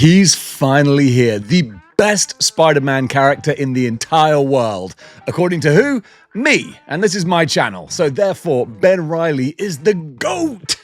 He's finally here, the best Spider-Man character in the entire world. According to who? Me, and this is my channel, so therefore Ben Reilly is the GOAT!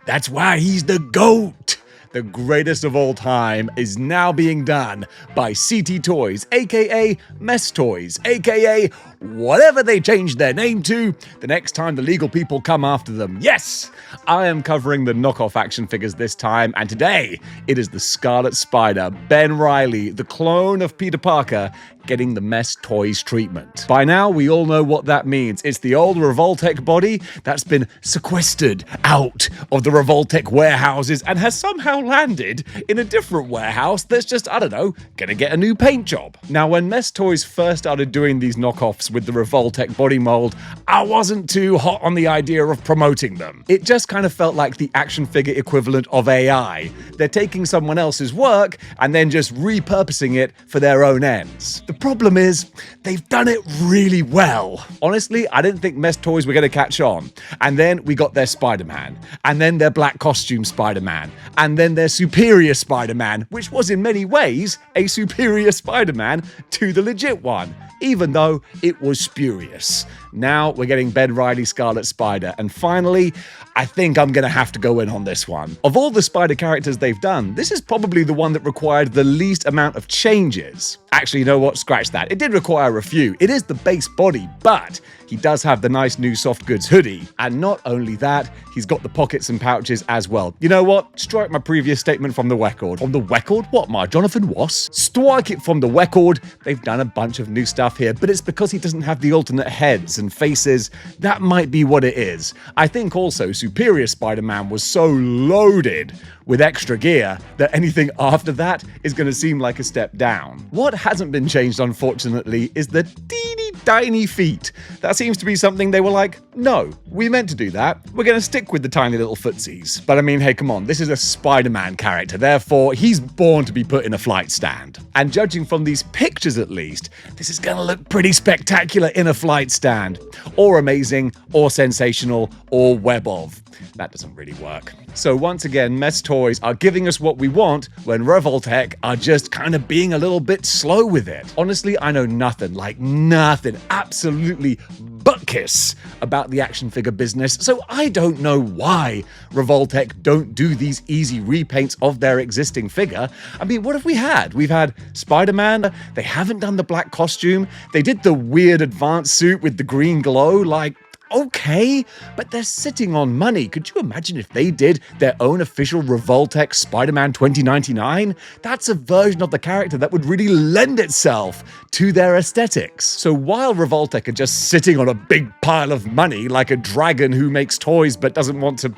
That's why he's the GOAT! The greatest of all time is now being done by CT Toys, aka Mess Toys, aka whatever they change their name to the next time the legal people come after them. Yes, I am covering the knockoff action figures this time, and today it is the Scarlet Spider, Ben Reilly, the clone of Peter Parker, getting the Mess Toys treatment. By now, we all know what that means. It's the old Revoltech body that's been sequestered out of the Revoltech warehouses and has somehow landed in a different warehouse that's just, I don't know, gonna get a new paint job. Now, when Mess Toys first started doing these knockoffs with the Revoltech body mold, I wasn't too hot on the idea of promoting them. It just kind of felt like the action figure equivalent of AI. They're taking someone else's work and then just repurposing it for their own ends. The problem is, they've done it really well. Honestly, I didn't think Mess Toys were going to catch on. And then we got their Spider-Man, and then their black costume Spider-Man, and then their superior Spider-Man, which was in many ways a superior Spider-Man to the legit one, even though it was spurious. Now we're getting Ben Reilly Scarlet Spider, and finally, I think I'm gonna have to go in on this one. Of all the Spider characters they've done, this is probably the one that required the least amount of changes. Actually, you know what? Scratch that. It did require a few. It is the base body, but he does have the nice new soft goods hoodie. And not only that, he's got the pockets and pouches as well. You know what? Strike my previous statement from the record. From the record? What, my Jonathan Was? Strike it from the record. They've done a bunch of new stuff here, but it's because he doesn't have the alternate heads and faces. That might be what it is. I think also Superior Spider-Man was so loaded with extra gear that anything after that is going to seem like a step down. What hasn't been changed, unfortunately, is the teeny tiny feet. That seems to be something they were like, no, we meant to do that. We're going to stick with the tiny little footsies. But I mean, hey, come on, this is a Spider-Man character, therefore he's born to be put in a flight stand. And judging from these pictures at least, this is going to look pretty spectacular in a flight stand. Or amazing, or sensational, or web of. That doesn't really work. So once again, Mess Toys are giving us what we want when Revoltech are just kind of being a little bit slow with it. Honestly, I know nothing, like nothing, absolutely butt-kiss about the action figure business, so I don't know why Revoltech don't do these easy repaints of their existing figure. I mean, what have we had? We've had Spider-Man, they haven't done the black costume, they did the weird advanced suit with the green glow, like, okay, but they're sitting on money. Could you imagine if they did their own official Revoltech Spider-Man 2099? That's a version of the character that would really lend itself to their aesthetics. So while Revoltech are just sitting on a big pile of money like a dragon who makes toys but doesn't want to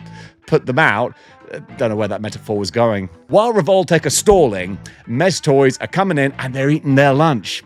put them out, don't know where that metaphor was going. While Revoltech are stalling, Mess Toys are coming in and they're eating their lunch.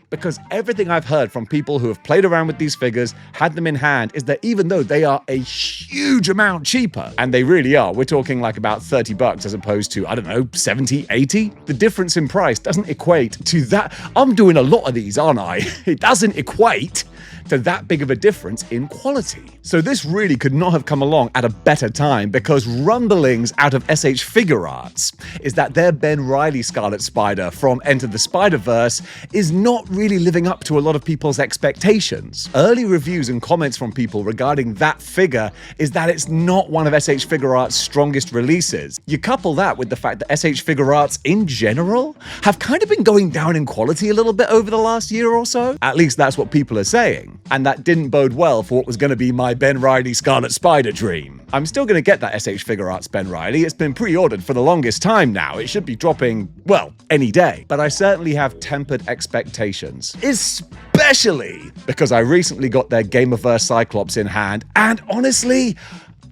Because everything I've heard from people who have played around with these figures, had them in hand, is that even though they are a huge amount cheaper, and they really are, we're talking like about 30 bucks as opposed to, I don't know, 70, 80? The difference in price doesn't equate to that. I'm doing a lot of these, aren't I? It doesn't equate to that big of a difference in quality. So this really could not have come along at a better time, because rumblings out of SH Figuarts is that their Ben Reilly Scarlet Spider from Enter the Spider-Verse is not really living up to a lot of people's expectations. Early reviews and comments from people regarding that figure is that it's not one of SH Figuarts' strongest releases. You couple that with the fact that SH Figuarts in general have kind of been going down in quality a little bit over the last year or so. At least that's what people are saying. And that didn't bode well for what was going to be my Ben Reilly Scarlet Spider dream. I'm still going to get that SH Figuarts Ben Reilly. It's been pre-ordered for the longest time now. It should be dropping, well, any day. But I certainly have tempered expectations. Especially because I recently got their Gamerverse Cyclops in hand, and honestly,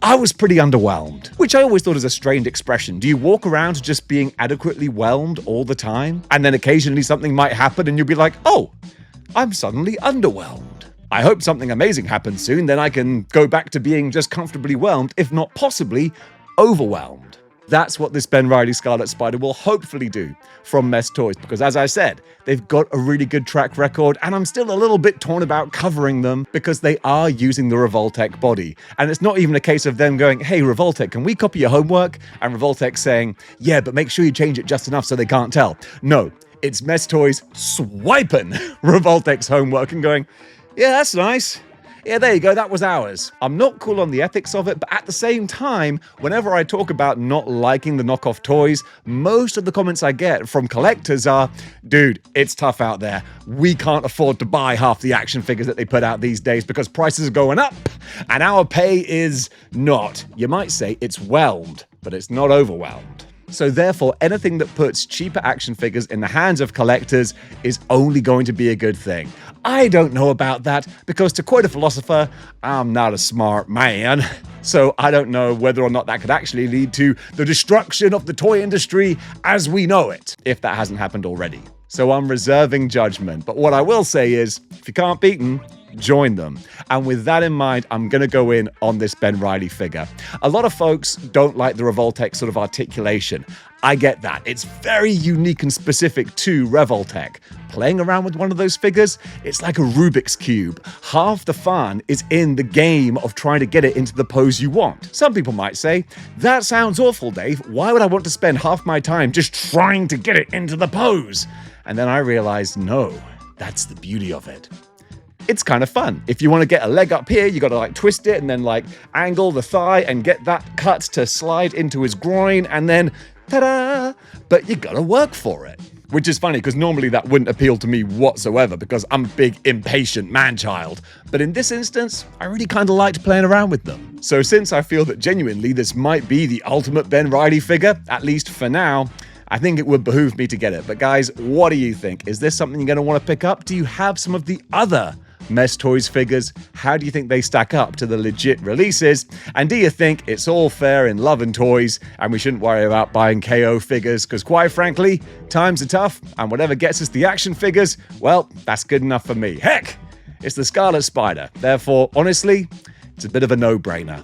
I was pretty underwhelmed. Which I always thought is a strange expression. Do you walk around just being adequately whelmed all the time? And then occasionally something might happen and you'll be like, oh, I'm suddenly underwhelmed. I hope something amazing happens soon, then I can go back to being just comfortably whelmed, if not possibly overwhelmed. That's what this Ben Reilly Scarlet Spider will hopefully do from Mess Toys, because as I said, they've got a really good track record, and I'm still a little bit torn about covering them because they are using the Revoltech body. And it's not even a case of them going, hey, Revoltech, can we copy your homework? And Revoltech saying, yeah, but make sure you change it just enough so they can't tell. No, it's Mess Toys swiping Revoltech's homework and going, yeah, that's nice. Yeah, there you go, that was ours. I'm not cool on the ethics of it, but at the same time, whenever I talk about not liking the knockoff toys, most of the comments I get from collectors are, dude, it's tough out there. We can't afford to buy half the action figures that they put out these days because prices are going up, and our pay is not. You might say it's whelmed, but it's not overwhelmed. So therefore, anything that puts cheaper action figures in the hands of collectors is only going to be a good thing. I don't know about that, because to quote a philosopher, I'm not a smart man. So I don't know whether or not that could actually lead to the destruction of the toy industry as we know it, if that hasn't happened already. So I'm reserving judgment. But what I will say is, if you can't beat them, join them. And with that in mind, I'm going to go in on this Ben Reilly figure. A lot of folks don't like the Revoltech sort of articulation. I get that. It's very unique and specific to Revoltech. Playing around with one of those figures, it's like a Rubik's Cube. Half the fun is in the game of trying to get it into the pose you want. Some people might say, that sounds awful, Dave. Why would I want to spend half my time just trying to get it into the pose? And then I realized, no, that's the beauty of it. It's kind of fun. If you want to get a leg up here, you got to like twist it and then like angle the thigh and get that cut to slide into his groin and then ta-da! But you got to work for it. Which is funny because normally that wouldn't appeal to me whatsoever because I'm a big impatient man-child. But in this instance, I really kind of liked playing around with them. So since I feel that genuinely this might be the ultimate Ben Reilly figure, at least for now, I think it would behoove me to get it. But guys, what do you think? Is this something you're going to want to pick up? Do you have some of the other Mess Toys figures? How do you think they stack up to the legit releases? And do you think it's all fair in love and toys and we shouldn't worry about buying KO figures? Because quite frankly, times are tough and whatever gets us the action figures, well, that's good enough for me. Heck, it's the Scarlet Spider. Therefore, honestly, it's a bit of a no-brainer.